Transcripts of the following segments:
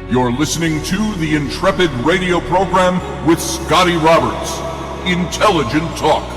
You're listening to the Intrepid radio program with Scotty Roberts. Intelligent talk.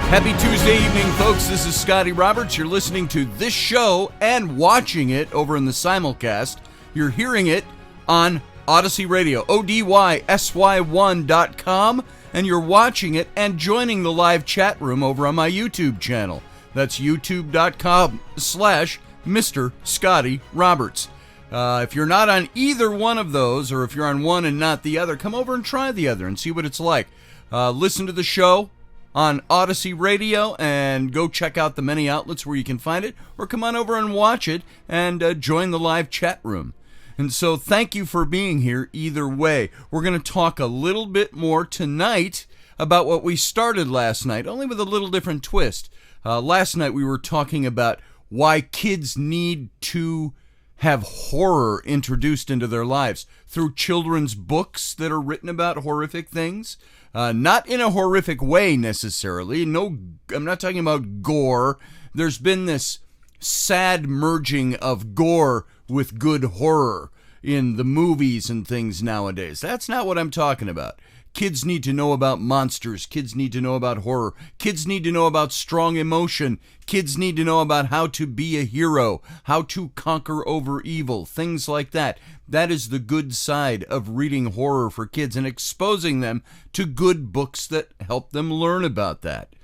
Happy Tuesday evening, folks. This is Scotty Roberts. You're listening to this show and watching it over in the simulcast. You're hearing it on Odyssey Radio, ODYSY1.com, and you're watching it and joining the live chat room over on my YouTube channel. That's youtube.com/Mr. Scotty Roberts. If you're not on either one of those, or if you're on one and not the other, come over and try the other and see what it's like. Listen to the show on Odyssey Radio and go check out the many outlets where you can find it, or come on over and watch it and join the live chat room. And so thank you for being here either way. We're going to talk a little bit more tonight about what we started last night, only with a little different twist. Last night we were talking about why kids need to have horror introduced into their lives through children's books that are written about horrific things. Not in a horrific way necessarily. No, I'm not talking about gore. There's been this sad merging of gore with good horror in the movies and things nowadays. That's not what I'm talking about. Kids need to know about monsters. Kids need to know about horror. Kids need to know about strong emotion. Kids need to know about how to be a hero, how to conquer over evil, things like that. That is the good side of reading horror for kids and exposing them to good books that help them learn about that.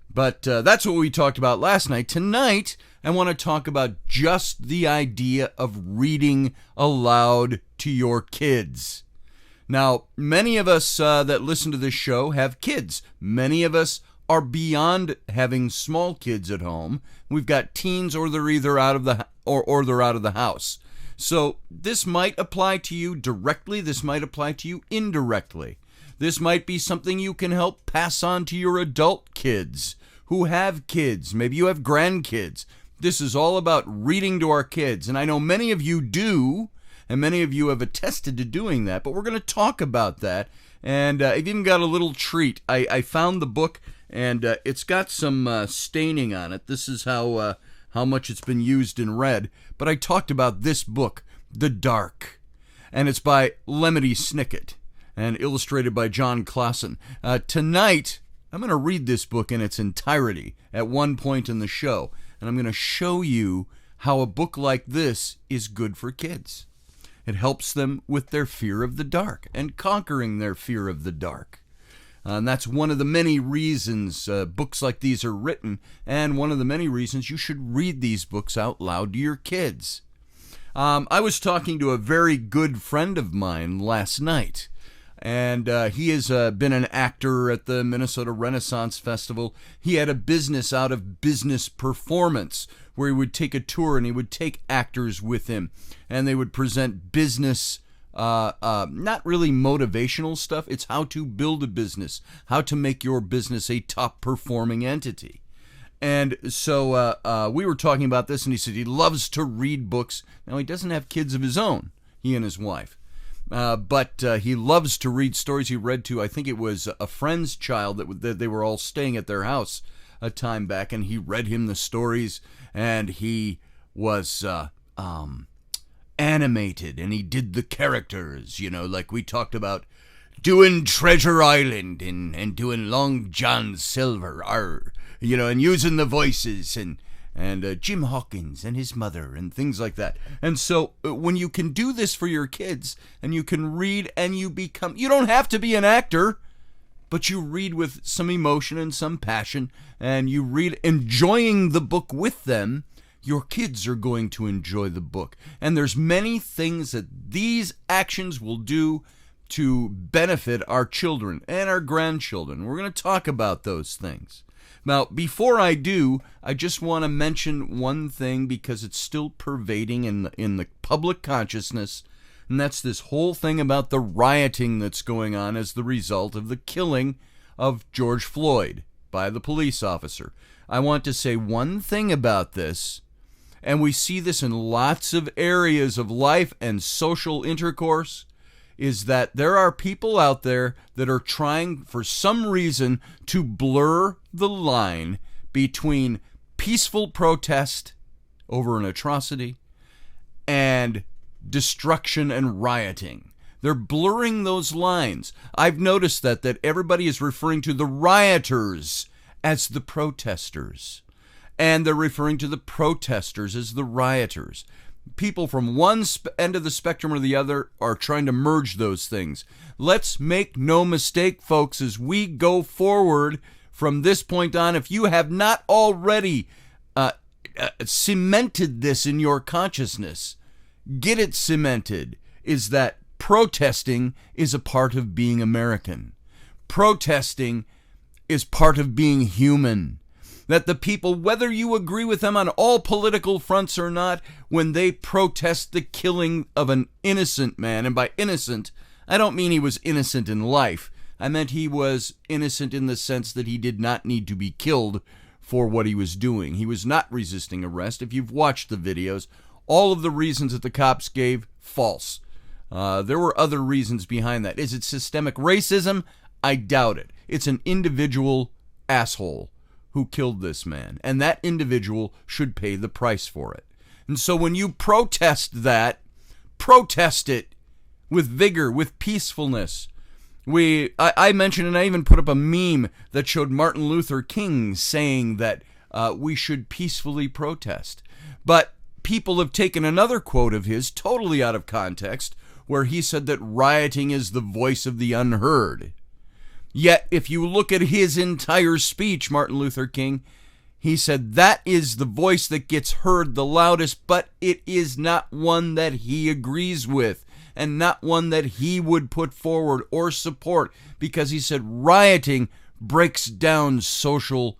But that's what we talked about last night. Tonight, I want to talk about just the idea of reading aloud to your kids. Now, many of us that listen to this show have kids. Many of us are beyond having small kids at home. We've got teens, or they're either out of the or they're out of the house. So this might apply to you directly. This might apply to you indirectly. This might be something you can help pass on to your adult kids who have kids. Maybe you have grandkids. This is all about reading to our kids, and I know many of you do. And many of you have attested to doing that, but we're going to talk about that. And I've even got a little treat. I found the book, and it's got some staining on it. This is how much it's been used and read. But I talked about this book, The Dark, and it's by Lemony Snicket and illustrated by John Clausen. Tonight, I'm going to read this book in its entirety at one point in the show, and I'm going to show you how a book like this is good for kids. It helps them with their fear of the dark and conquering their fear of the dark. And that's one of the many reasons books like these are written, and one of the many reasons you should read these books out loud to your kids. I was talking to a very good friend of mine last night, and he has been an actor at the Minnesota Renaissance Festival. He had a business out of business performance, where he would take a tour and he would take actors with him, and they would present business, not really motivational stuff. It's how to build a business, how to make your business a top performing entity. And so we were talking about this, and he said he loves to read books. Now, he doesn't have kids of his own, he and his wife. But he loves to read stories. He read to, I think it was a friend's child that they were all staying at their house a time back, and he read him the stories, and he was animated, and he did the characters, like we talked about doing Treasure Island and doing Long John Silver, and using the voices and Jim Hawkins and his mother and things like that. And so when you can do this for your kids and you can read and you don't have to be an actor, but you read with some emotion and some passion, and you read enjoying the book with them, your kids are going to enjoy the book. And there's many things that these actions will do to benefit our children and our grandchildren. We're going to talk about those things. Now, before I do, I just want to mention one thing because it's still pervading in the public consciousness, and that's this whole thing about the rioting that's going on as the result of the killing of George Floyd by the police officer. I want to say one thing about this, and we see this in lots of areas of life and social intercourse, is that there are people out there that are trying for some reason to blur the line between peaceful protest over an atrocity and destruction and rioting. They're blurring those lines. I've noticed that everybody is referring to the rioters as the protesters, and they're referring to the protesters as the rioters. People from one end of the spectrum or the other are trying to merge those things. Let's make no mistake, folks, as we go forward from this point on, if you have not already cemented this in your consciousness, get it cemented, is that protesting is a part of being American. Protesting is part of being human. That the people, whether you agree with them on all political fronts or not, when they protest the killing of an innocent man, and by innocent, I don't mean he was innocent in life. I meant he was innocent in the sense that he did not need to be killed for what he was doing. He was not resisting arrest. If you've watched the videos, all of the reasons that the cops gave, false. There were other reasons behind that. Is it systemic racism? I doubt it. It's an individual asshole who killed this man, and that individual should pay the price for it. And so when you protest that, protest it with vigor, with peacefulness. I mentioned, and I even put up a meme that showed Martin Luther King saying that we should peacefully protest. But people have taken another quote of his, totally out of context, where he said that rioting is the voice of the unheard. Yet, if you look at his entire speech, Martin Luther King, he said that is the voice that gets heard the loudest, but it is not one that he agrees with and not one that he would put forward or support, because he said rioting breaks down social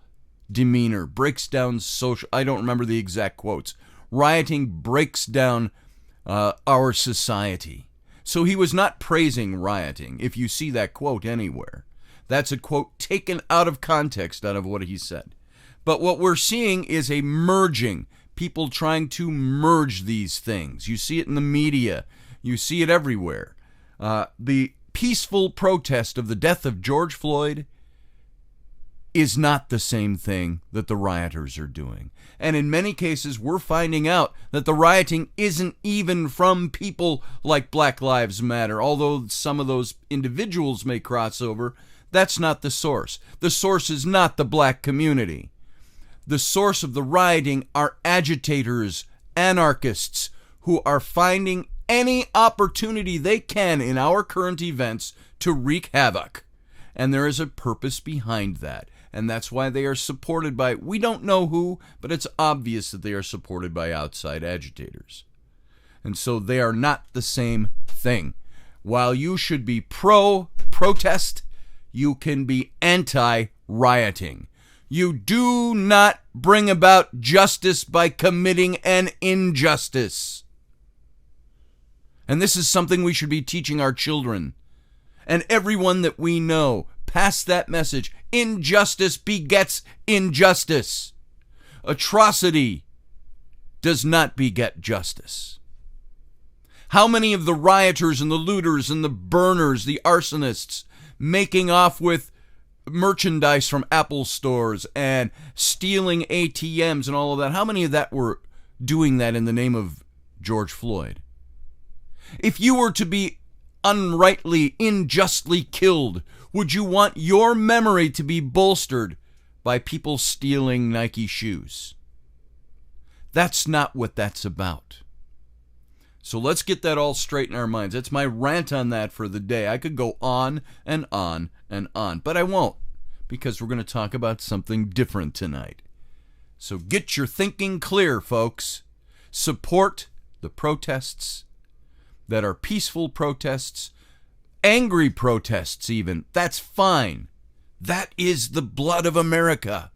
demeanor, breaks down social, I don't remember the exact quotes. Rioting breaks down our society. So he was not praising rioting, if you see that quote anywhere. That's a quote taken out of context out of what he said. But what we're seeing is a merging, people trying to merge these things. You see it in the media. You see it everywhere. The peaceful protest of the death of George Floyd is not the same thing that the rioters are doing. And in many cases, we're finding out that the rioting isn't even from people like Black Lives Matter, although some of those individuals may cross over. That's not the source. The source is not the black community. The source of the rioting are agitators, anarchists, who are finding any opportunity they can in our current events to wreak havoc. And there is a purpose behind that. And that's why they are supported by, we don't know who, but it's obvious that they are supported by outside agitators. And so they are not the same thing. While you should be pro-protest, you can be anti-rioting. You do not bring about justice by committing an injustice. And this is something we should be teaching our children. And everyone that we know, pass that message. Injustice begets injustice. Atrocity does not beget justice. How many of the rioters and the looters and the burners, the arsonists, making off with merchandise from Apple stores and stealing ATMs and all of that, how many of that were doing that in the name of George Floyd? If you were to be unrightly, unjustly killed, would you want your memory to be bolstered by people stealing Nike shoes? That's not what that's about. So let's get that all straight in our minds. That's my rant on that for the day. I could go on and on and on, but I won't, because we're going to talk about something different tonight. So get your thinking clear, folks. Support the protests that are peaceful protests, angry protests even. That's fine. That is the blood of America.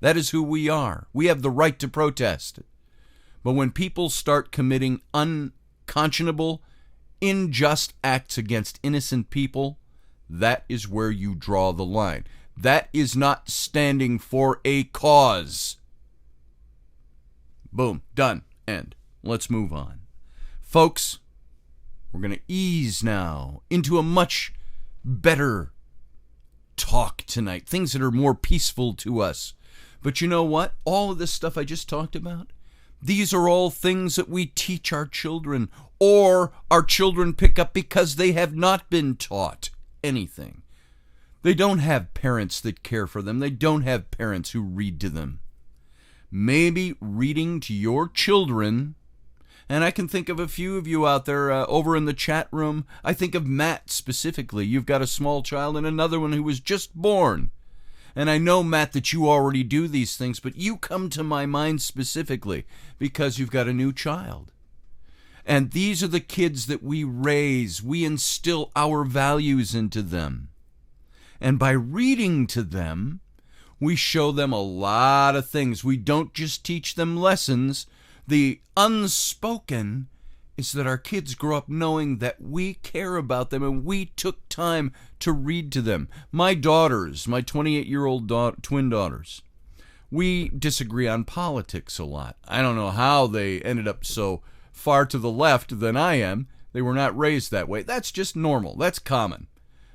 That is who we are. We have the right to protest. But when people start committing unconscionable, unjust acts against innocent people, that is where you draw the line. That is not standing for a cause. Boom. Done. End. Let's move on. Folks, we're going to ease now into a much better talk tonight. Things that are more peaceful to us. But you know what? All of this stuff I just talked about, these are all things that we teach our children, or our children pick up because they have not been taught anything. They don't have parents that care for them. They don't have parents who read to them. Maybe reading to your children, and I can think of a few of you out there over in the chat room. I think of Matt specifically. You've got a small child and another one who was just born. And I know, Matt, that you already do these things, but you come to my mind specifically because you've got a new child. And these are the kids that we raise. We instill our values into them. And by reading to them, we show them a lot of things. We don't just teach them lessons. The unspoken is that our kids grow up knowing that we care about them and we took time to read to them. My daughters, my 28-year-old twin daughters, we disagree on politics a lot. I don't know how they ended up so far to the left than I am. They were not raised that way. That's just normal. That's common.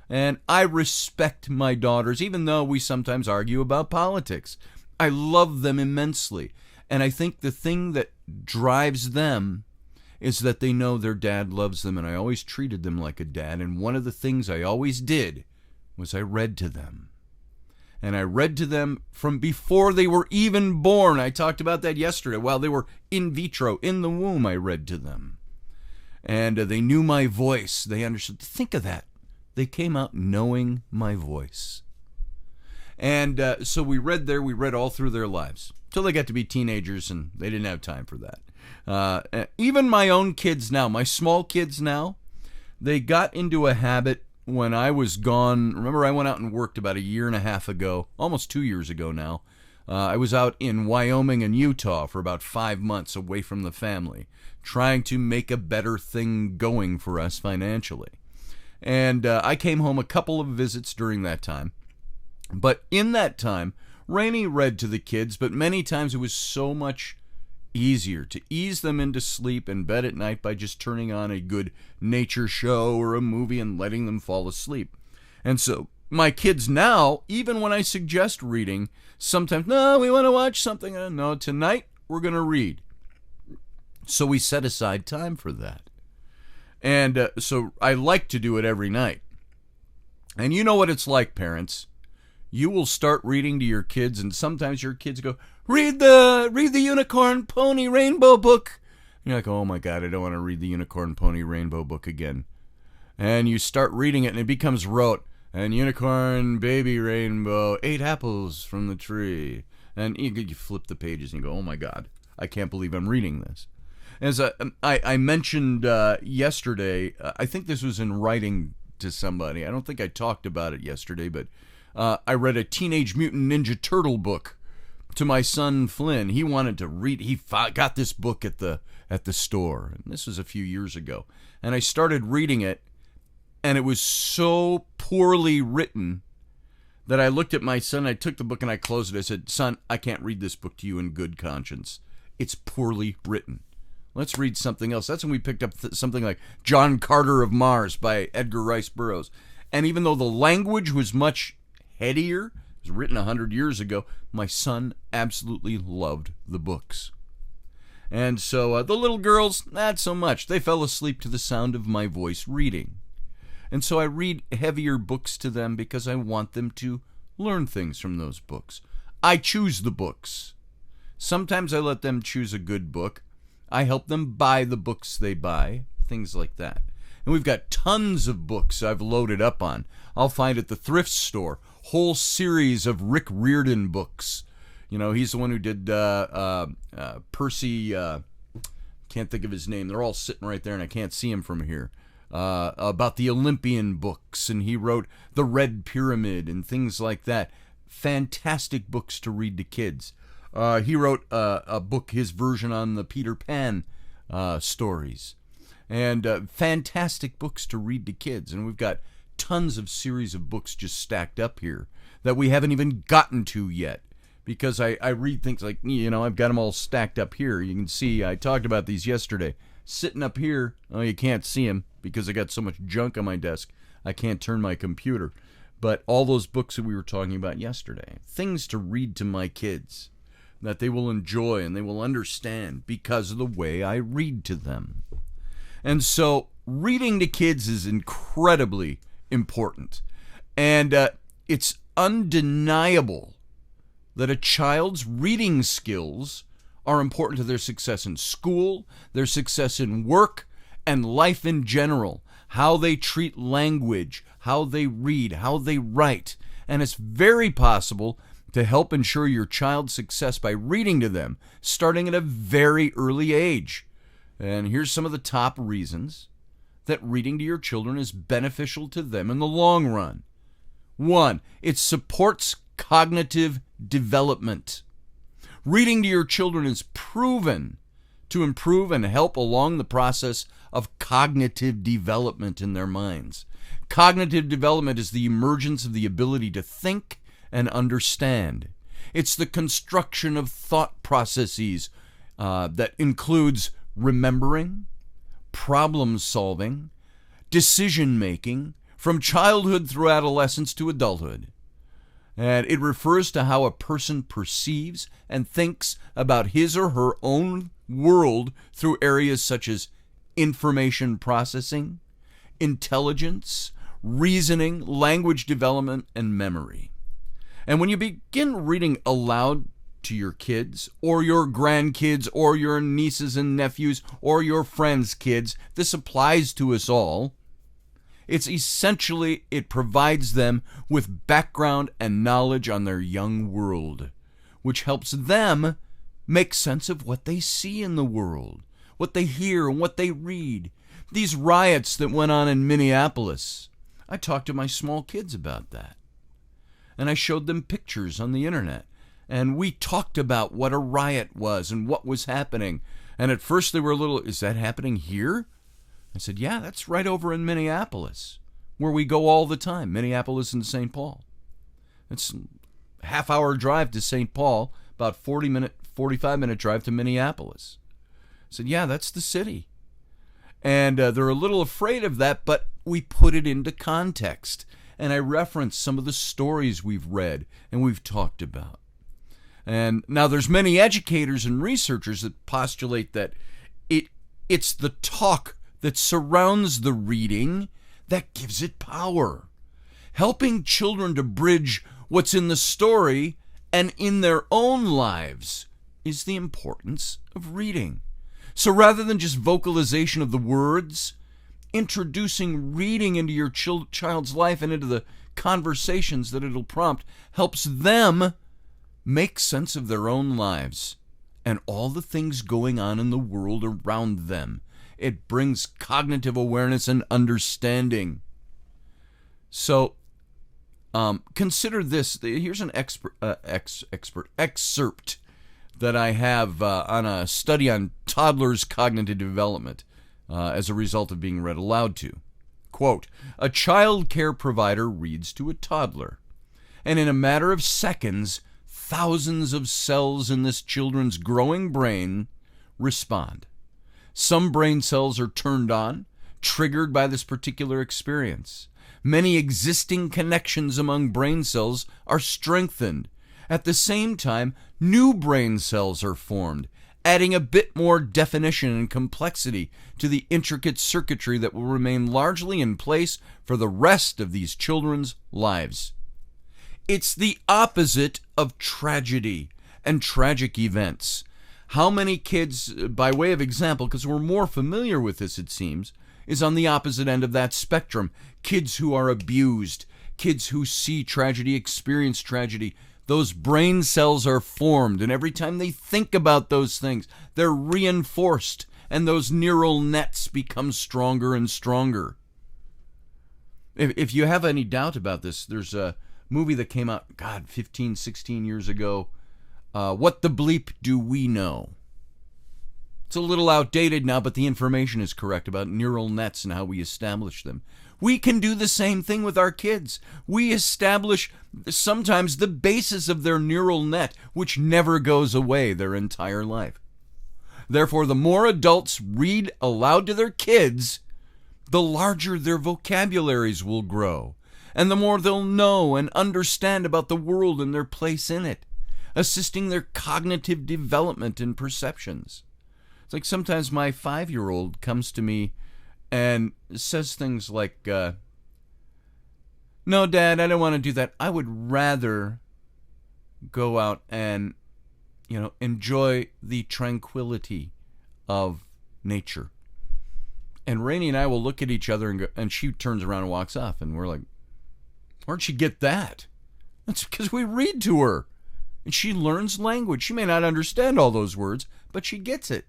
And I respect my daughters, even though we sometimes argue about politics. I love them immensely. And I think the thing that drives them is that they know their dad loves them, and I always treated them like a dad. And one of the things I always did was I read to them. And I read to them from before they were even born. I talked about that yesterday. While they were in vitro, in the womb, I read to them. And they knew my voice. They understood. Think of that. They came out knowing my voice. And so we read there. We read all through their lives till they got to be teenagers, and they didn't have time for that. Even my own kids now, my small kids now, they got into a habit when I was gone. Remember, I went out and worked about a year and a half ago, almost 2 years ago now. I was out in Wyoming and Utah for about 5 months away from the family, trying to make a better thing going for us financially. And I came home a couple of visits during that time. But in that time, Rainey read to the kids, but many times it was so much easier to ease them into sleep in bed at night by just turning on a good nature show or a movie and letting them fall asleep. And so my kids now, even when I suggest reading, sometimes, no, we want to watch something. No, tonight we're going to read. So we set aside time for that. And so I like to do it every night. And you know what it's like, parents. You will start reading to your kids, and sometimes your kids go, read the Unicorn Pony Rainbow book. And you're like, oh my God, I don't want to read the Unicorn Pony Rainbow book again. And you start reading it, and it becomes rote. And Unicorn Baby Rainbow, 8 apples from the tree. And you flip the pages and you go, oh my God, I can't believe I'm reading this. As I mentioned yesterday, I think this was in writing to somebody. I don't think I talked about it yesterday, but I read a Teenage Mutant Ninja Turtle book to my son Flynn. He wanted to read. He got this book at the store, and this was a few years ago. And I started reading it, and it was so poorly written that I looked at my son. I took the book and I closed it. I said, "Son, I can't read this book to you in good conscience. It's poorly written. Let's read something else." That's when we picked up something like John Carter of Mars by Edgar Rice Burroughs. And even though the language was much headier, it was written 100 years ago, my son absolutely loved the books. And so the little girls, not so much. They fell asleep to the sound of my voice reading. And so I read heavier books to them because I want them to learn things from those books. I choose the books. Sometimes I let them choose a good book. I help them buy the books they buy, things like that. And we've got tons of books I've loaded up on. I'll find at the thrift store whole series of Rick Riordan books. You know, he's the one who did Percy, can't think of his name. They're all sitting right there and I can't see him from here. About the Olympian books, and he wrote The Red Pyramid and things like that. fantastic books to read to kids. He wrote a book, his version on the Peter Pan stories. And fantastic books to read to kids. And we've got tons of series of books just stacked up here that we haven't even gotten to yet. Because I read things like, I've got them all stacked up here. You can see, I talked about these yesterday. Sitting up here, you can't see them because I got so much junk on my desk. I can't turn my computer. But all those books that we were talking about yesterday, things to read to my kids that they will enjoy and they will understand because of the way I read to them. And so reading to kids is incredibly important. And it's undeniable that a child's reading skills are important to their success in school, their success in work, and life in general. How they treat language, how they read, how they write. And it's very possible to help ensure your child's success by reading to them, starting at a very early age. And here's some of the top reasons that reading to your children is beneficial to them in the long run. 1, it supports cognitive development. Reading to your children is proven to improve and help along the process of cognitive development in their minds. Cognitive development is the emergence of the ability to think and understand. It's the construction of thought processes that includes remembering, problem solving, decision making, from childhood through adolescence to adulthood. And it refers to how a person perceives and thinks about his or her own world through areas such as information processing, intelligence, reasoning, language development, and memory. And when you begin reading aloud to your kids or your grandkids or your nieces and nephews or your friends' kids, this applies to us all. It's essentially, it provides them with background and knowledge on their young world, which helps them make sense of what they see in the world, what they hear and what they read. These riots that went on in Minneapolis, I talked to my small kids about that. And I showed them pictures on the internet. And we talked about what a riot was and what was happening. And at first they were a little, is that happening here? I said, yeah, that's right over in Minneapolis, where we go all the time, Minneapolis and St. Paul. It's a half-hour drive to St. Paul, about 45-minute drive to Minneapolis. I said, yeah, that's the city. And they're a little afraid of that, but we put it into context. And I referenced some of the stories we've read and we've talked about. And now there's many educators and researchers that postulate that it's the talk that surrounds the reading that gives it power. Helping children to bridge what's in the story and in their own lives is the importance of reading. So rather than just vocalization of the words, introducing reading into your child's life and into the conversations that it'll prompt helps them make sense of their own lives and all the things going on in the world around them. It brings cognitive awareness and understanding. So consider this. Here's an excerpt that I have on a study on toddlers' cognitive development as a result of being read aloud to. Quote, a child care provider reads to a toddler, and in a matter of seconds, thousands of cells in this children's growing brain respond. Some brain cells are turned on, triggered by this particular experience. Many existing connections among brain cells are strengthened. At the same time, new brain cells are formed, adding a bit more definition and complexity to the intricate circuitry that will remain largely in place for the rest of these children's lives. It's the opposite of tragedy and tragic events. How many kids, by way of example, because we're more familiar with this, it seems, is on the opposite end of that spectrum. Kids who are abused, kids who see tragedy, experience tragedy. Those brain cells are formed, and every time they think about those things, they're reinforced, and those neural nets become stronger and stronger. If you have any doubt about this, there's movie that came out, 15, 16 years ago. What the Bleep Do We Know? It's a little outdated now, but the information is correct about neural nets and how we establish them. We can do the same thing with our kids. We establish sometimes the basis of their neural net, which never goes away their entire life. Therefore, the more adults read aloud to their kids, the larger their vocabularies will grow, and the more they'll know and understand about the world and their place in it, assisting their cognitive development and perceptions. It's like sometimes my 5-year-old comes to me and says things like, no, Dad, I don't want to do that. I would rather go out and, enjoy the tranquility of nature. And Rainey and I will look at each other and she turns around and walks off. And we're like, where'd she get that? That's because we read to her. And she learns language. She may not understand all those words, but she gets it.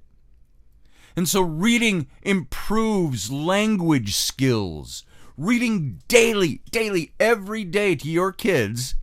And so reading improves language skills. Reading daily, every day to your kids,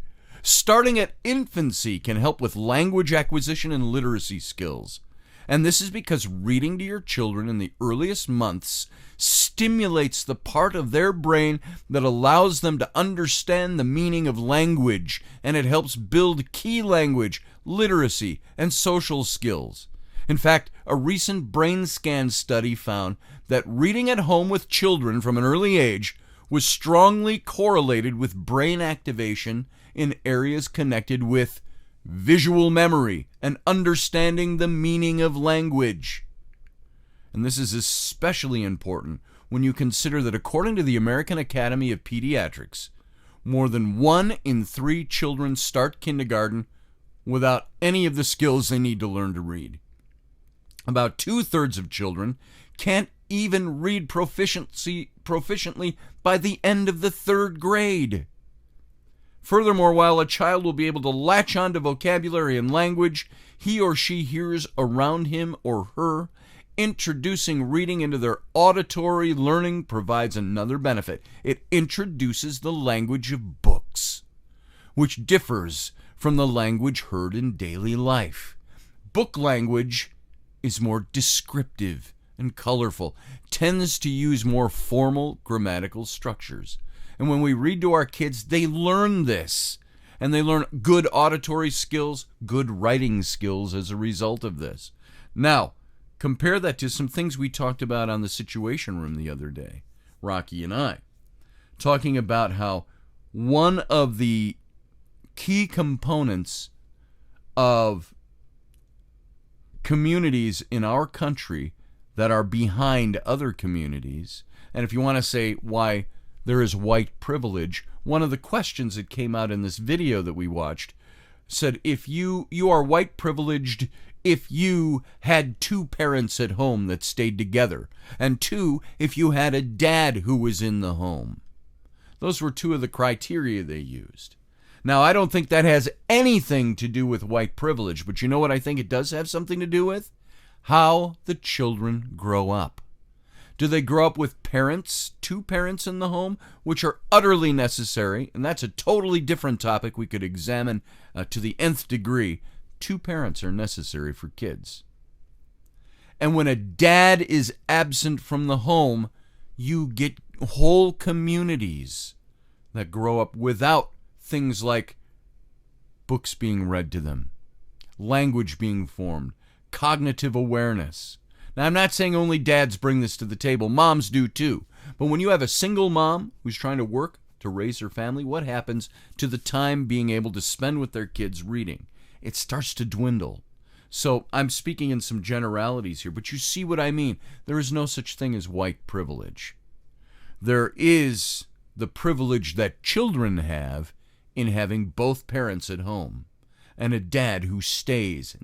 starting at infancy, can help with language acquisition and literacy skills. And this is because reading to your children in the earliest months stimulates the part of their brain that allows them to understand the meaning of language, and it helps build key language, literacy, and social skills. In fact, a recent brain scan study found that reading at home with children from an early age was strongly correlated with brain activation in areas connected with visual memory and understanding the meaning of language. And this is especially important when you consider that according to the American Academy of Pediatrics, more than 1 in 3 children start kindergarten without any of the skills they need to learn to read. About 2/3 of children can't even read proficiently by the end of the 3rd grade. Furthermore, while a child will be able to latch on to vocabulary and language he or she hears around him or her, introducing reading into their auditory learning provides another benefit. It introduces the language of books, which differs from the language heard in daily life. Book language is more descriptive and colorful, tends to use more formal grammatical structures. And when we read to our kids, they learn this. And they learn good auditory skills, good writing skills as a result of this. Now, compare that to some things we talked about on the Situation Room the other day, Rocky and I, talking about how one of the key components of communities in our country that are behind other communities, and if you want to say why there is white privilege, one of the questions that came out in this video that we watched said, if you are white privileged if you had 2 parents at home that stayed together, and 2, if you had a dad who was in the home. Those were 2 of the criteria they used. Now, I don't think that has anything to do with white privilege, but you know what I think it does have something to do with? How the children grow up. Do they grow up with parents, 2 parents in the home, which are utterly necessary? And that's a totally different topic we could examine to the nth degree. 2 parents are necessary for kids. And when a dad is absent from the home, you get whole communities that grow up without things like books being read to them, language being formed, cognitive awareness. Now, I'm not saying only dads bring this to the table. Moms do too. But when you have a single mom who's trying to work to raise her family, what happens to the time being able to spend with their kids reading? It starts to dwindle. So I'm speaking in some generalities here, but you see what I mean. There is no such thing as white privilege. There is the privilege that children have in having both parents at home, and a dad who stays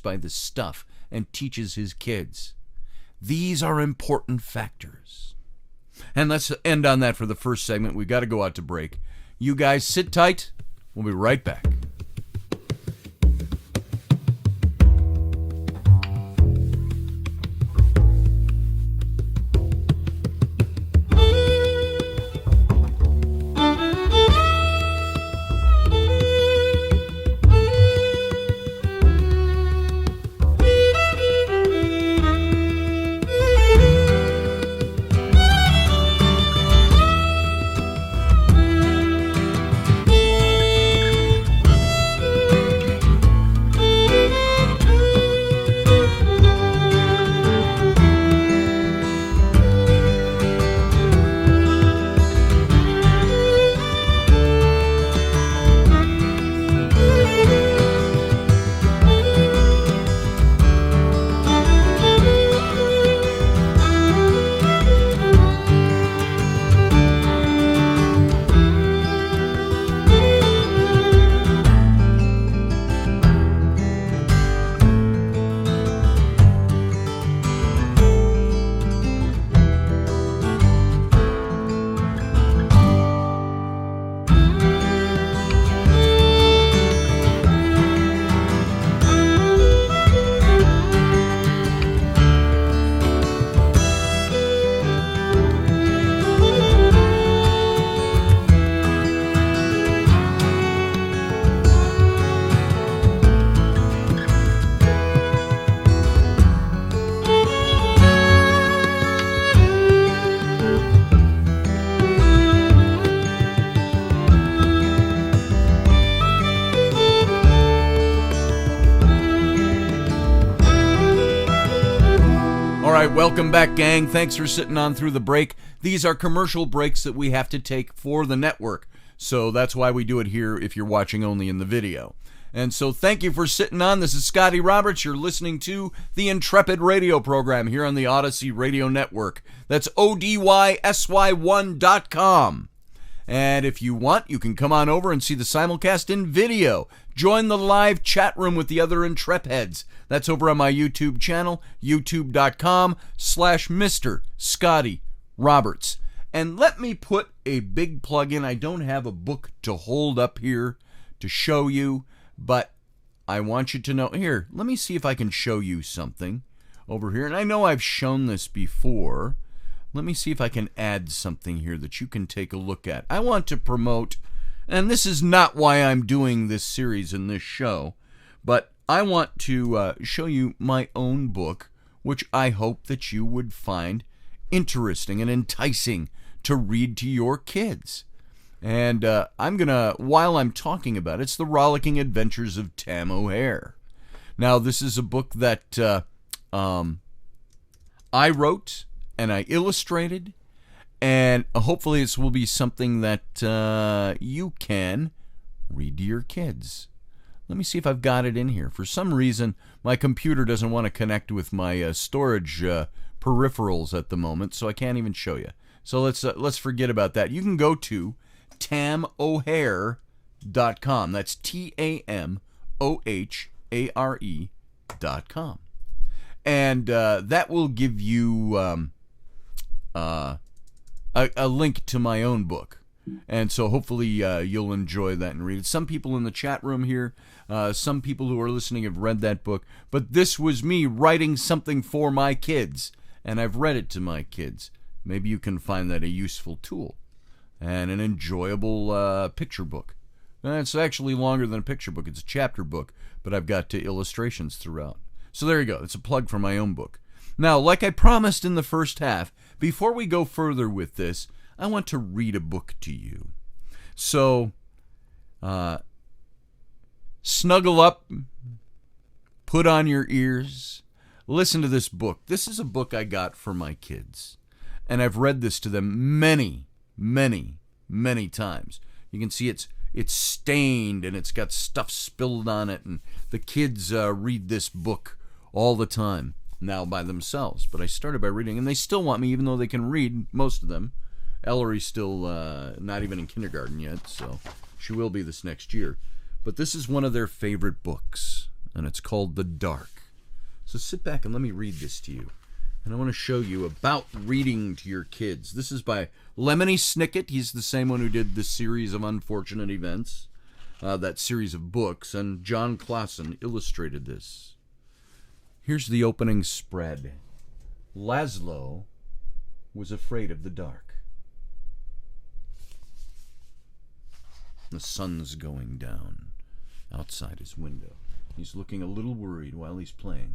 by the stuff and teaches his kids. These are important factors. And let's end on that for the first segment. We've got to go out to break. You guys sit tight. We'll be right back. right, welcome back, gang. Thanks for sitting on through the break. These are commercial breaks that we have to take for the network. So that's why we do it here if you're watching only in the video. And so thank you for sitting on. This is Scotty Roberts. You're listening to the Intrepid radio program here on the Odyssey Radio Network. That's ODYSY1.com. And if you want, you can come on over and see the simulcast in video. Join the live chat room with the other Intrepids. That's over on my YouTube channel, youtube.com/Mr. Scotty Roberts. And let me put a big plug in. I don't have a book to hold up here to show you, but I want you to know. Here, let me see if I can show you something over here. And I know I've shown this before. Let me see if I can add something here that you can take a look at. I want to promote, and this is not why I'm doing this series in this show, but I want to show you my own book, which I hope that you would find interesting and enticing to read to your kids. And I'm going to, while I'm talking about it, it's The Rollicking Adventures of Tam O'Hare. Now, this is a book that I wrote and I illustrated, and hopefully this will be something that you can read to your kids. Let me see if I've got it in here. For some reason, my computer doesn't want to connect with my storage peripherals at the moment, so I can't even show you. So let's forget about that. You can go to tamohare.com. That's TAMOHARE.com. And that will give you a link to my own book. And so hopefully you'll enjoy that and read it. Some people in the chat room here, some people who are listening have read that book. But this was me writing something for my kids. And I've read it to my kids. Maybe you can find that a useful tool. And an enjoyable picture book. And it's actually longer than a picture book. It's a chapter book. But I've got illustrations throughout. So there you go. It's a plug for my own book. Now, like I promised in the first half, before we go further with this, I want to read a book to you. So, snuggle up, put on your ears, listen to this book. This is a book I got for my kids, and I've read this to them many, many, many times. You can see it's stained and it's got stuff spilled on it, and the kids read this book all the time now by themselves. But I started by reading, and they still want me, even though they can read, most of them. Ellery's still not even in kindergarten yet, so she will be this next year. But this is one of their favorite books, and it's called The Dark. So sit back and let me read this to you. And I want to show you about reading to your kids. This is by Lemony Snicket. He's the same one who did the series of Unfortunate Events, that series of books, and John Clausen illustrated this. Here's the opening spread. Laszlo was afraid of the dark. The sun's going down outside his window. He's looking a little worried while he's playing.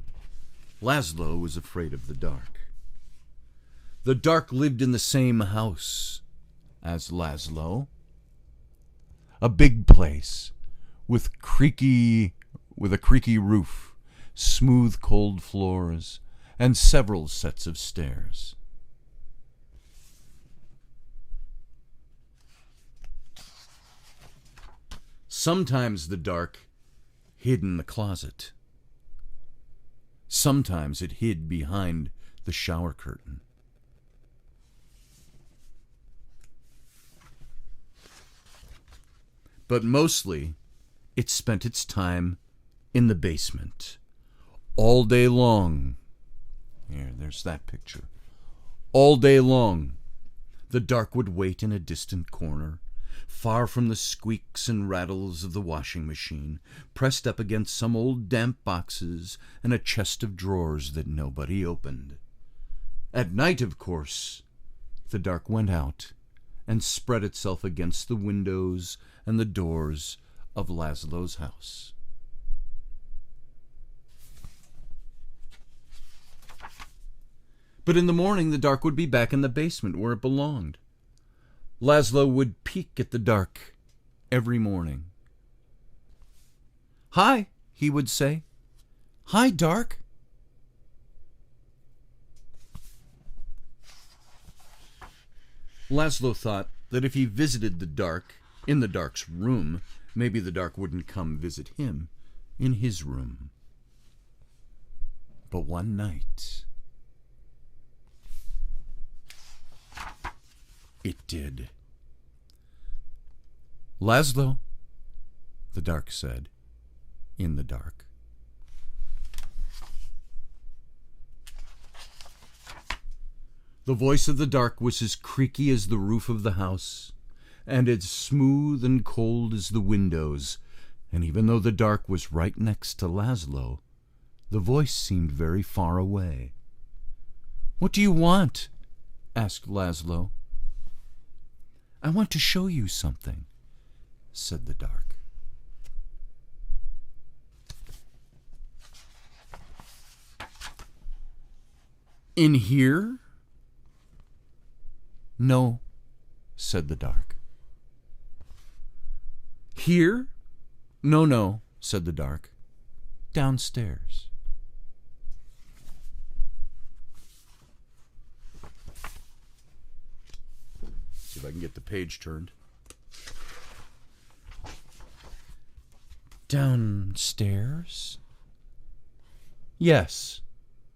Laszlo was afraid of the dark. The dark lived in the same house as Laszlo. A big place with a creaky roof, smooth cold floors, and several sets of stairs. Sometimes the dark hid in the closet. Sometimes it hid behind the shower curtain. But mostly, it spent its time in the basement. All day long. There's that picture. All day long, the dark would wait in a distant corner, far from the squeaks and rattles of the washing machine, pressed up against some old damp boxes and a chest of drawers that nobody opened. At night, of course, the dark went out and spread itself against the windows and the doors of Laszlo's house. But in the morning, the dark would be back in the basement where it belonged. Laszlo would peek at the dark every morning. "Hi," he would say. "Hi, dark." Laszlo thought that if he visited the dark in the dark's room, maybe the dark wouldn't come visit him in his room. But one night, it did. "Laszlo," the dark said, in the dark. The voice of the dark was as creaky as the roof of the house, and as smooth and cold as the windows, and even though the dark was right next to Laszlo, the voice seemed very far away. "What do you want?" asked Laszlo. "I want to show you something," said the dark. "In here?" "No," said the dark. "Here?" No, said the dark. "Downstairs." See if I can get the page turned. "Downstairs?" "Yes,"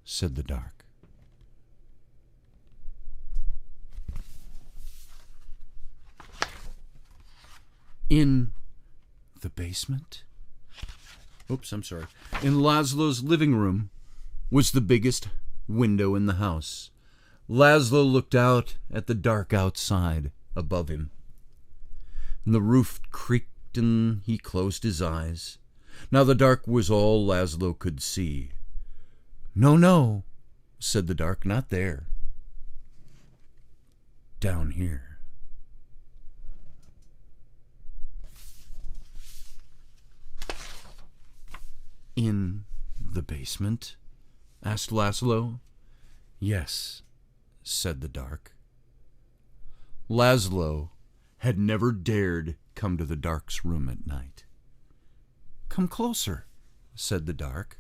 said the dark. "In the basement?" Oops, I'm sorry. In Laszlo's living room was the biggest window in the house. Laszlo looked out at the dark outside above him. And the roof creaked and he closed his eyes. Now the dark was all Laszlo could see. No, said the dark, "not there. Down here." "In the basement?" asked Laszlo. "Yes," said the dark. Laszlo had never dared come to the dark's room at night. "Come closer," said the dark.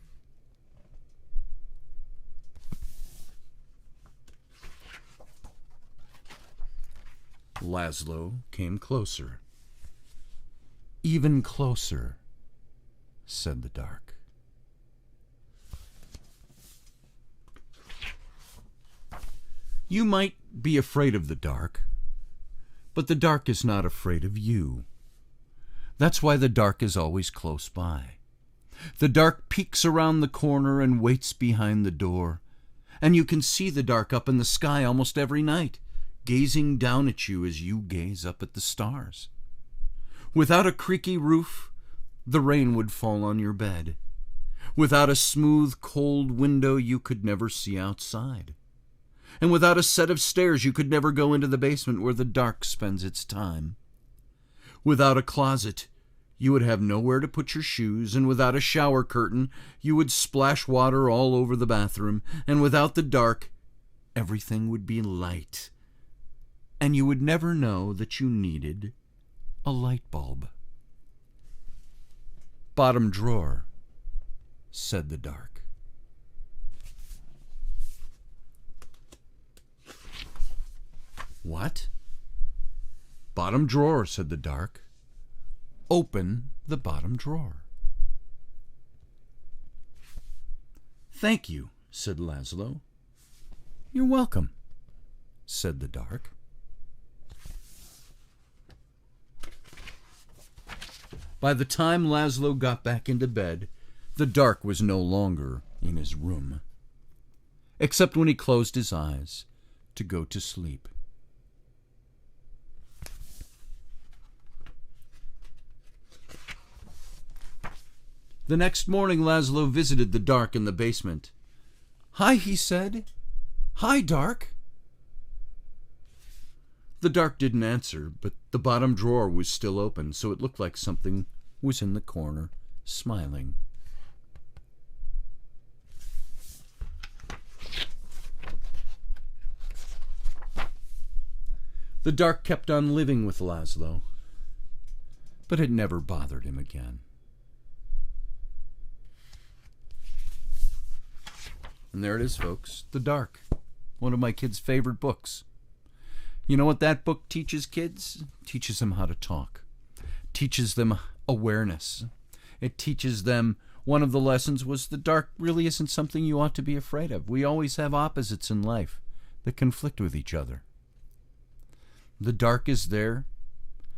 Laszlo came closer. "Even closer," said the dark. You might be afraid of the dark, but the dark is not afraid of you. That's why the dark is always close by. The dark peeks around the corner and waits behind the door, and you can see the dark up in the sky almost every night, gazing down at you as you gaze up at the stars. Without a creaky roof, the rain would fall on your bed. Without a smooth, cold window, you could never see outside. And without a set of stairs, you could never go into the basement where the dark spends its time. Without a closet, you would have nowhere to put your shoes, and without a shower curtain, you would splash water all over the bathroom, and without the dark, everything would be light, and you would never know that you needed a light bulb. "Bottom drawer," said the dark. "What?" "Bottom drawer," said the dark. "Open the bottom drawer." "Thank you," said Laszlo. "You're welcome," said the dark. By the time Laszlo got back into bed, the dark was no longer in his room, except when he closed his eyes to go to sleep. The next morning, Laszlo visited the dark in the basement. "Hi," he said. "Hi, dark." The dark didn't answer, but the bottom drawer was still open, so it looked like something was in the corner, smiling. The dark kept on living with Laszlo, but it never bothered him again. And there it is, folks, The Dark, one of my kids' favorite books. You know what that book teaches kids? It teaches them how to talk. Teaches them awareness. It teaches them, one of the lessons was the dark really isn't something you ought to be afraid of. We always have opposites in life that conflict with each other. The dark is there.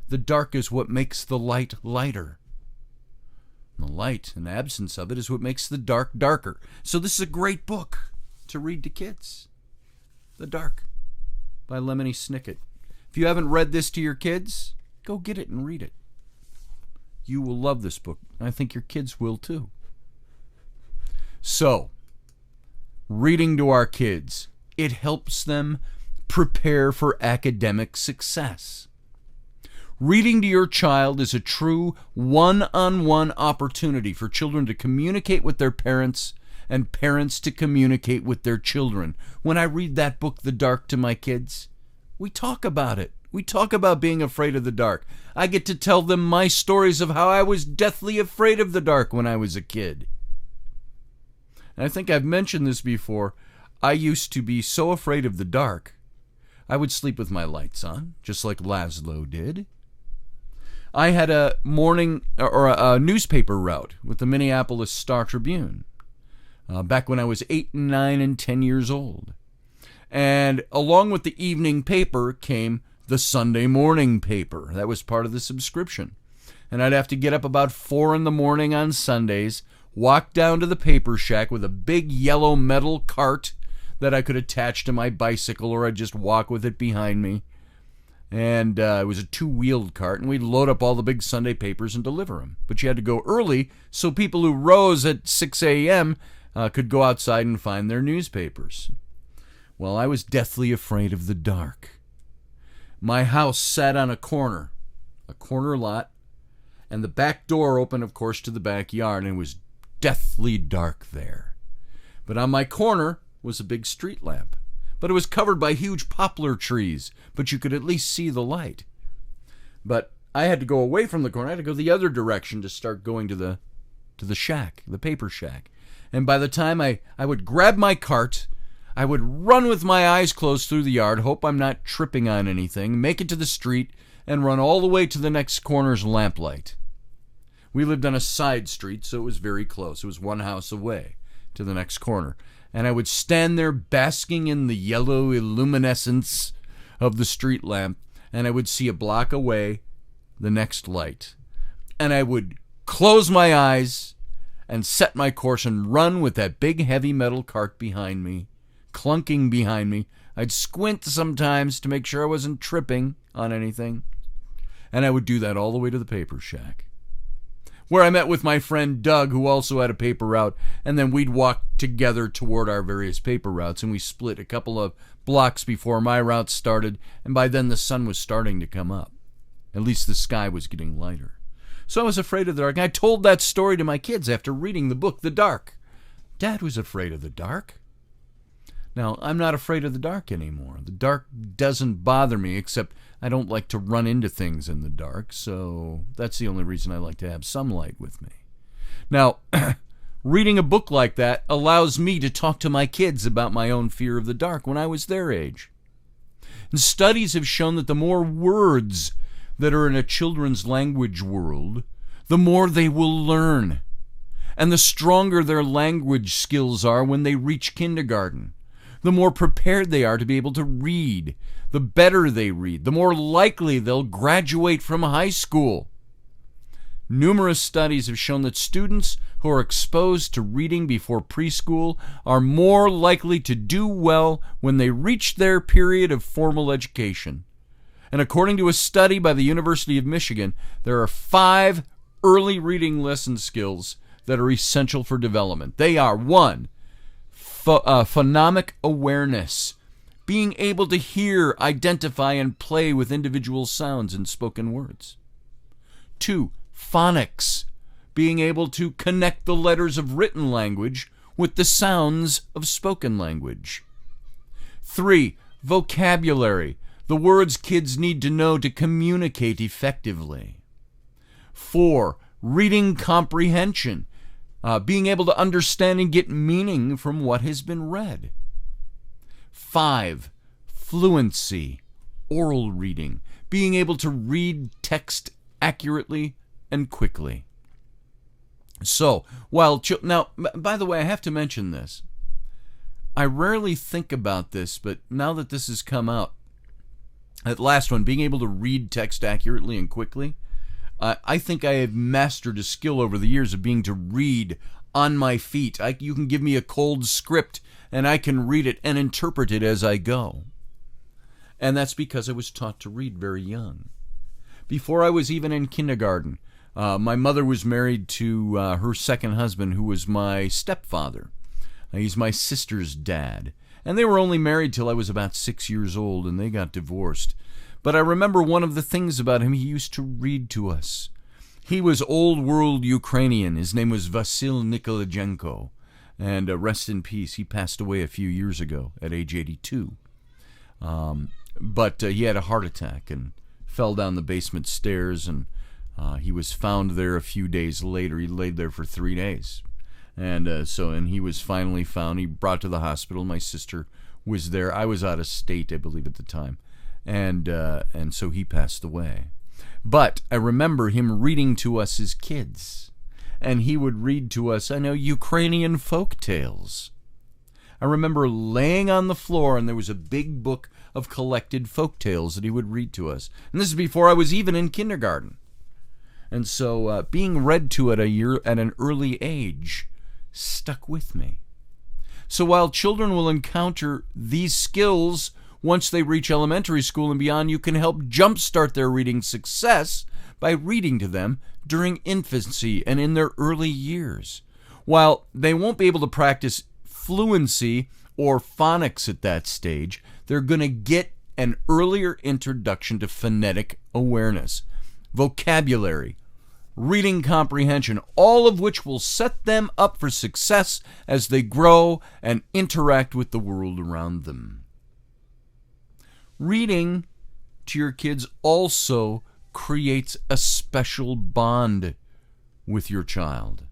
The dark is what makes the light lighter. The light, in absence of it, is what makes the dark darker. So this is a great book to read to kids. The Dark by Lemony Snicket. If you haven't read this to your kids, go get it and read it. You will love this book. I think your kids will too. So, reading to our kids, it helps them prepare for academic success. Reading to your child is a true one-on-one opportunity for children to communicate with their parents and parents to communicate with their children. When I read that book, The Dark, to my kids, we talk about it. We talk about being afraid of the dark. I get to tell them my stories of how I was deathly afraid of the dark when I was a kid. And I think I've mentioned this before. I used to be so afraid of the dark, I would sleep with my lights on, just like Laszlo did. I had a morning or a newspaper route with the Minneapolis Star-Tribune back when I was 8, 9, and 10 years old. And along with the evening paper came the Sunday morning paper. That was part of the subscription. And I'd have to get up about 4 in the morning on Sundays, walk down to the paper shack with a big yellow metal cart that I could attach to my bicycle, or I'd just walk with it behind me. And it was a 2-wheeled cart, and we'd load up all the big Sunday papers and deliver them. But you had to go early so people who rose at 6 a.m. Could go outside and find their newspapers. Well, I was deathly afraid of the dark. My house sat on a corner lot, and the back door opened, of course, to the backyard, and it was deathly dark there. But on my corner was a big street lamp. But it was covered by huge poplar trees, but you could at least see the light. But I had to go away from the corner. I had to go the other direction to start going to the shack, the paper shack. And by the time I would grab my cart, I would run with my eyes closed through the yard, hope I'm not tripping on anything, make it to the street, and run all the way to the next corner's lamplight. We lived on a side street, so it was very close. It was one house away to the next corner. And I would stand there basking in the yellow illuminescence of the street lamp, and I would see a block away the next light. And I would close my eyes and set my course and run with that big heavy metal cart behind me, clunking behind me. I'd squint sometimes to make sure I wasn't tripping on anything. And I would do that all the way to the paper shack, where I met with my friend Doug, who also had a paper route, and then we'd walk together toward our various paper routes, and we split a couple of blocks before my route started, and by then the sun was starting to come up. At least the sky was getting lighter. So I was afraid of the dark. I told that story to my kids after reading the book, The Dark. Dad was afraid of the dark. Now, I'm not afraid of the dark anymore. The dark doesn't bother me, except I don't like to run into things in the dark, so that's the only reason I like to have some light with me. Now, reading a book like that allows me to talk to my kids about my own fear of the dark when I was their age. And studies have shown that the more words that are in a children's language world, the more they will learn. And the stronger their language skills are when they reach kindergarten. The more prepared they are to be able to read, the better they read, the more likely they'll graduate from high school. Numerous studies have shown that students who are exposed to reading before preschool are more likely to do well when they reach their period of formal education. And according to a study by the University of Michigan, there are 5 early reading lesson skills that are essential for development. They are: 1, phonemic awareness, being able to hear, identify, and play with individual sounds in spoken words. 2, phonics, being able to connect the letters of written language with the sounds of spoken language. 3, vocabulary, the words kids need to know to communicate effectively. 4, reading comprehension, being able to understand and get meaning from what has been read. 5, fluency, oral reading, being able to read text accurately and quickly. So, now, by the way, I have to mention this. I rarely think about this, but now that this has come out, that last one, being able to read text accurately and quickly, I think I have mastered a skill over the years of being to read on my feet. You can give me a cold script, and I can read it and interpret it as I go. And that's because I was taught to read very young. Before I was even in kindergarten, my mother was married to her second husband, who was my stepfather. He's my sister's dad. And they were only married till I was about 6 years old, and they got divorced. But I remember one of the things about him, he used to read to us. He was old world Ukrainian. His name was Vasil Nikolajenko. And rest in peace. He passed away a few years ago at age 82. But he had a heart attack and fell down the basement stairs, and he was found there a few days later. He laid there for 3 days. And he was finally found. He brought to the hospital. My sister was there. I was out of state, I believe, at the time. And so he passed away. But I remember him reading to us as kids. And he would read to us, Ukrainian folk tales. I remember laying on the floor, and there was a big book of collected folk tales that he would read to us. And this is before I was even in kindergarten. And so being read to at an early age stuck with me. So while children will encounter these skills once they reach elementary school and beyond, you can help jumpstart their reading success by reading to them during infancy and in their early years. While they won't be able to practice fluency or phonics at that stage, they're going to get an earlier introduction to phonetic awareness, vocabulary, reading comprehension, all of which will set them up for success as they grow and interact with the world around them. Reading to your kids also creates a special bond with your child.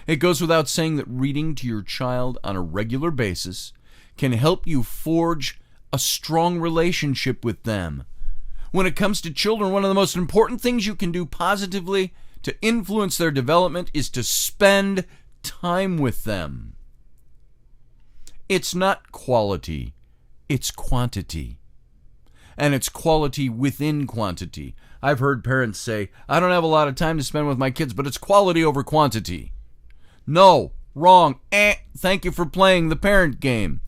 It goes without saying that reading to your child on a regular basis can help you forge a strong relationship with them. When it comes to children, one of the most important things you can do positively to influence their development is to spend time with them. It's not quality, it's quantity. And it's quality within quantity. I've heard parents say, I don't have a lot of time to spend with my kids, but it's quality over quantity. No, wrong. Thank you for playing the parent game.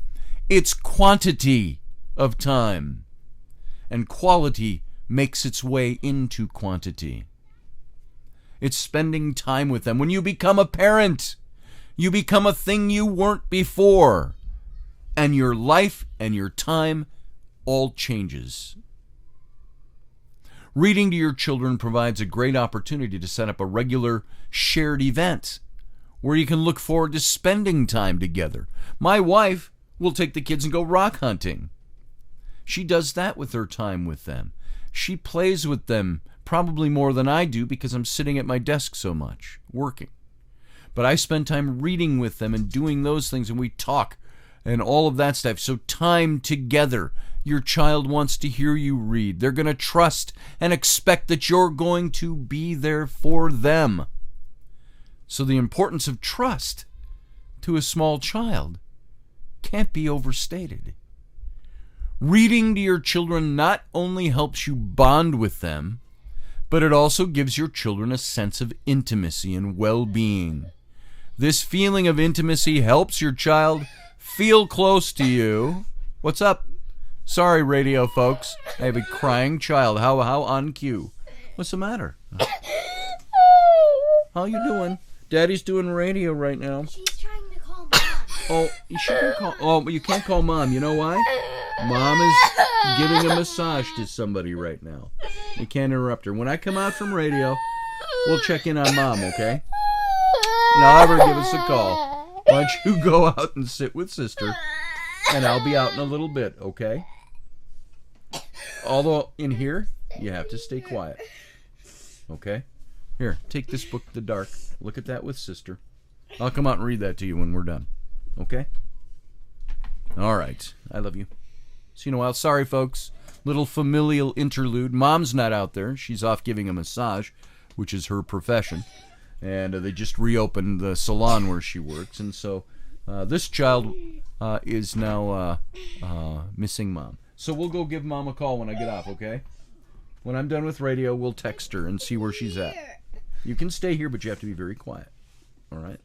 It's quantity of time. And quality makes its way into quantity. It's spending time with them. When you become a parent, you become a thing you weren't before. And your life and your time all changes. Reading to your children provides a great opportunity to set up a regular shared event where you can look forward to spending time together. My wife will take the kids and go rock hunting. She does that with her time with them. She plays with them probably more than I do because I'm sitting at my desk so much, working. But I spend time reading with them and doing those things, and we talk and all of that stuff. So time together. Your child wants to hear you read. They're going to trust and expect that you're going to be there for them. So the importance of trust to a small child can't be overstated. Reading to your children not only helps you bond with them, but it also gives your children a sense of intimacy and well-being. This feeling of intimacy helps your child feel close to you. What's up? Sorry, radio folks. I have a crying child. How on cue? What's the matter? How you doing? Daddy's doing radio right now. She's trying to call Mom. Oh, you shouldn't call. Oh, you can't call Mom. You know why? Mom is giving a massage to somebody right now. You can't interrupt her. When I come out from radio, we'll check in on Mom, okay? And I'll have her give us a call. Why don't you go out and sit with Sister, and I'll be out in a little bit, okay? Although in here, you have to stay quiet. Okay? Here, take this book, The Dark. Look at that with Sister. I'll come out and read that to you when we're done. Okay? All right. I love you. See you in a while. Sorry, folks. little familial interlude. Mom's not out there. She's off giving a massage, which is her profession. And they just reopened the salon where she works. And so this child is now missing Mom. So we'll go give Mom a call when I get off, okay? When I'm done with radio, we'll text her and see where she's at. You can stay here, but you have to be very quiet. All right?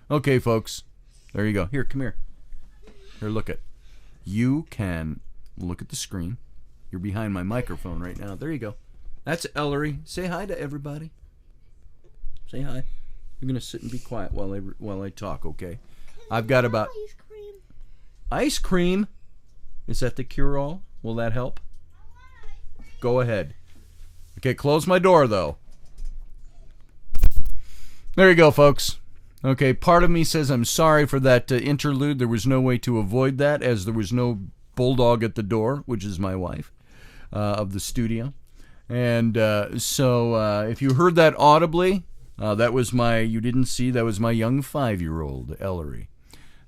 Okay, folks. There you go. Here, come here. Here, look at. You can look at the screen. You're behind my microphone right now. There you go. That's Ellery. Say hi to everybody. Say hi. You're going to sit and be quiet while I talk, okay? I've got about... Ice cream. Ice cream? Is that the cure-all? Will that help? Go ahead. Okay, close my door, though. There you go, folks. Okay, part of me says I'm sorry for that interlude. There was no way to avoid that, as there was no bulldog at the door, which is my wife, of the studio. And so if you heard that audibly, that was you didn't see, that was my young 5-year-old, Ellery,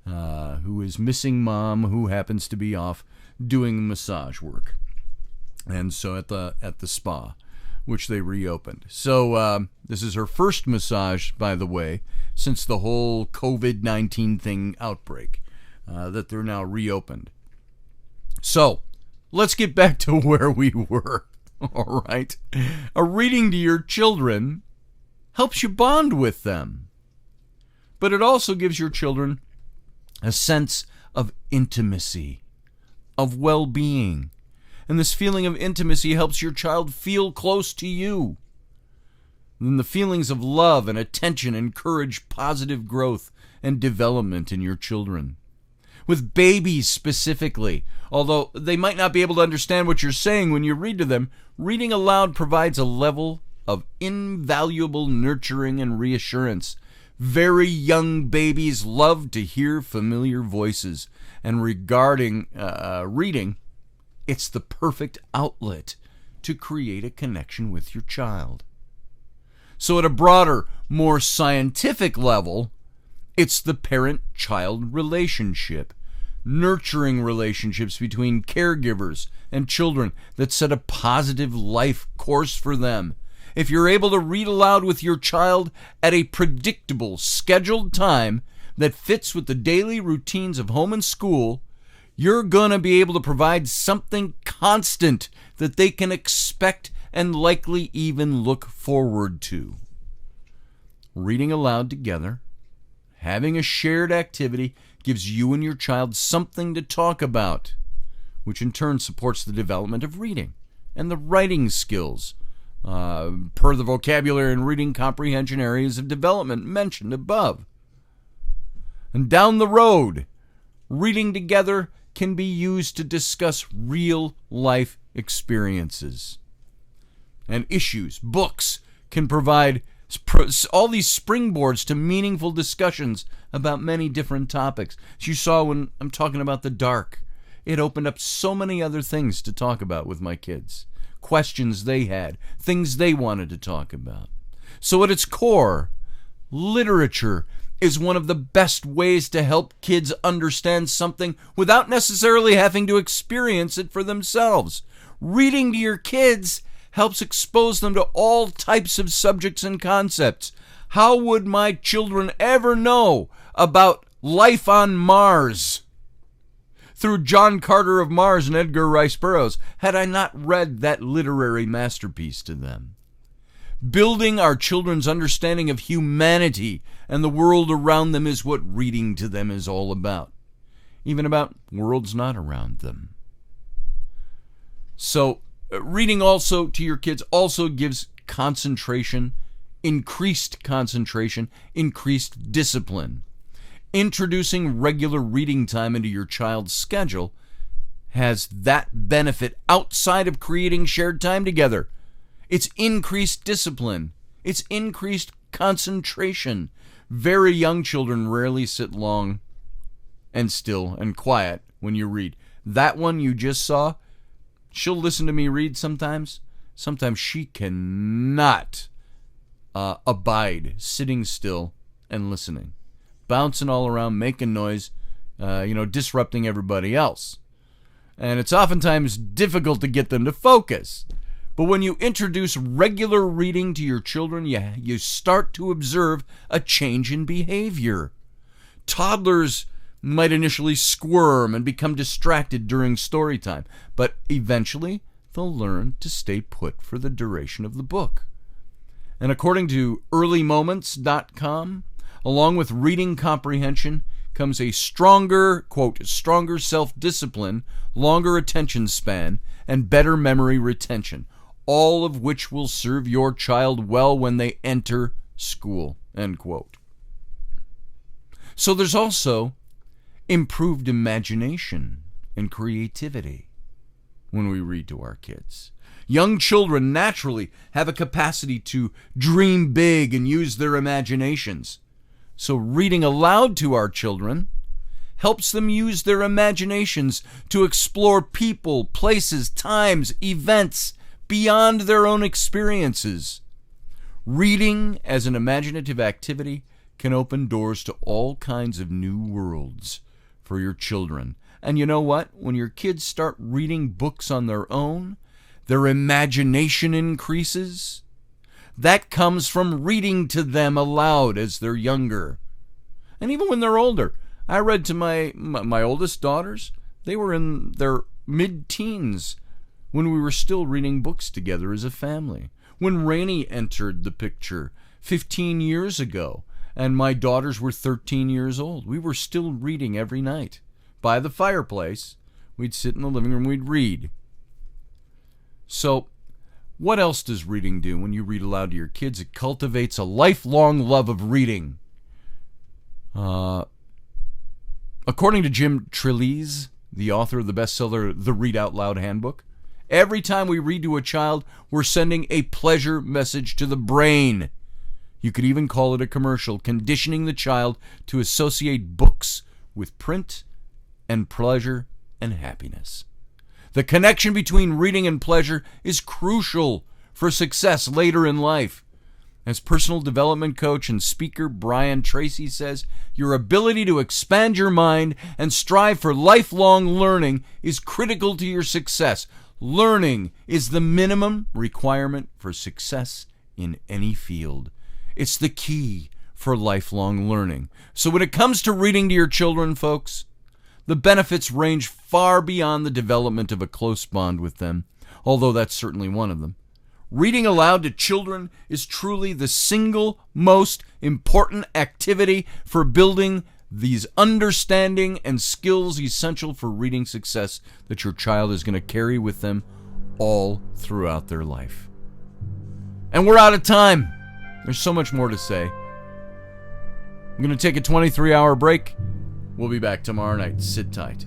who is missing Mom, who happens to be off doing massage work. And so at the spa, which they reopened. So this is her first massage, by the way, since the whole COVID-19 thing outbreak, that they're now reopened. So let's get back to where we were. All right. A reading to your children helps you bond with them. But it also gives your children a sense of intimacy, of well-being. And this feeling of intimacy helps your child feel close to you. And the feelings of love and attention encourage positive growth and development in your children. With babies specifically, although they might not be able to understand what you're saying when you read to them, reading aloud provides a level of invaluable nurturing and reassurance. Very young babies love to hear familiar voices, and regarding reading, it's the perfect outlet to create a connection with your child. So at a broader, more scientific level, it's the parent-child relationship, nurturing relationships between caregivers and children that set a positive life course for them. If you're able to read aloud with your child at a predictable, scheduled time that fits with the daily routines of home and school, you're going to be able to provide something constant that they can expect and likely even look forward to. Reading aloud together, having a shared activity, gives you and your child something to talk about, which in turn supports the development of reading and the writing skills, per the vocabulary and reading comprehension areas of development mentioned above. And down the road, reading together can be used to discuss real life experiences and issues. Books can provide all these springboards to meaningful discussions about many different topics. As you saw when I'm talking about the dark, it opened up so many other things to talk about with my kids. Questions they had, things they wanted to talk about. So at its core, literature is one of the best ways to help kids understand something without necessarily having to experience it for themselves. Reading to your kids helps expose them to all types of subjects and concepts. How would my children ever know about life on Mars through John Carter of Mars and Edgar Rice Burroughs had I not read that literary masterpiece to them? Building our children's understanding of humanity and the world around them is what reading to them is all about, even about worlds not around them. So, reading also to your kids also gives concentration, increased discipline. Introducing regular reading time into your child's schedule has that benefit outside of creating shared time together. It's increased discipline. It's increased concentration. Very young children rarely sit long and still and quiet when you read. That one you just saw, she'll listen to me read sometimes. Sometimes she cannot abide sitting still and listening. Bouncing all around, making noise, disrupting everybody else. and it's oftentimes difficult to get them to focus. But when you introduce regular reading to your children, you start to observe a change in behavior. Toddlers might initially squirm and become distracted during story time, but eventually they'll learn to stay put for the duration of the book. And according to earlymoments.com, along with reading comprehension comes a stronger, quote, stronger self-discipline, longer attention span, and better memory retention, all of which will serve your child well when they enter school, end quote. So there's also improved imagination and creativity when we read to our kids. Young children naturally have a capacity to dream big and use their imaginations. So reading aloud to our children helps them use their imaginations to explore people, places, times, events beyond their own experiences. Reading as an imaginative activity can open doors to all kinds of new worlds for your children. And you know what? When your kids start reading books on their own, their imagination increases. That comes from reading to them aloud as they're younger. And even when they're older. I read to my oldest daughters. They were in their mid-teens when we were still reading books together as a family. When Rainey entered the picture 15 years ago, and my daughters were 13 years old, we were still reading every night. By the fireplace, we'd sit in the living room, we'd read. So, what else does reading do when you read aloud to your kids? It cultivates a lifelong love of reading. According to Jim Trelease, the author of the bestseller The Read Out Loud Handbook, every time we read to a child, we're sending a pleasure message to the brain. You could even call it a commercial, conditioning the child to associate books with print and pleasure and happiness. The connection between reading and pleasure is crucial for success later in life. As personal development coach and speaker Brian Tracy says, your ability to expand your mind and strive for lifelong learning is critical to your success. Learning is the minimum requirement for success in any field. It's the key for lifelong learning. So when it comes to reading to your children, folks, the benefits range far beyond the development of a close bond with them, although that's certainly one of them. Reading aloud to children is truly the single most important activity for building these understanding and skills essential for reading success that your child is going to carry with them all throughout their life. And we're out of time. There's so much more to say. I'm going to take a 23-hour break. We'll be back tomorrow night. Sit tight.